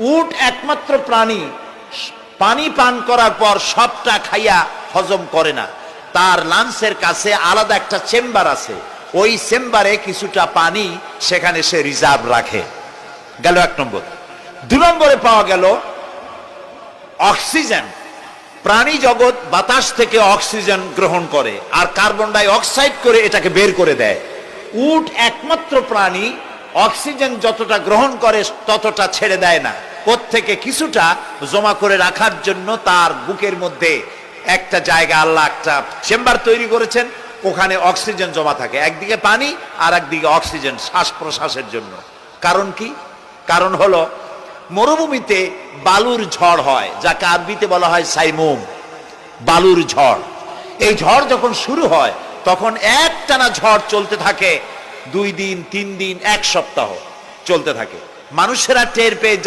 উট একমাত্র প্রাণী পানি পান করার পর সবটা খাইয়া হজম করে না, তার লাঞ্চের কাছে আলাদা একটা চেম্বার আছে, ওই চেম্বারে কিছুটা পানি সেখানে সে রিজার্ভ রাখে। গেল 1 নম্বর। 2 নম্বরে পাওয়া গেল অক্সিজেন। প্রাণী জগৎ বাতাস থেকে অক্সিজেন গ্রহণ করে আর কার্বন ডাই অক্সাইড করে এটাকে বের করে দেয়। উট একমাত্র প্রাণী অক্সিজেন যতটা গ্রহণ করে ততটা ছেড়ে দেয় না, প্রত্যেকে কিছুটা জমা করে রাখার জন্য তার বুকের মধ্যে একটা জায়গা আল্লাহ একটা চেম্বার তৈরি করেছেন, ওখানে অক্সিজেন জমা থাকে, একদিকে পানি আর একদিকে অক্সিজেন শ্বাস প্রশ্বাসের জন্য। কারণ কি? কারণ হলো মরুভূমিতে বালুর ঝড় হয়, যাকে আরবিতে বলা হয় সাইমুম, বালুর ঝড়। এই ঝড় যখন শুরু হয় তখন একটানা ঝড় চলতে থাকে 2 দিন 3 দিন 1 সপ্তাহ চলতে থাকে। মানুষেরা টের পেয়ে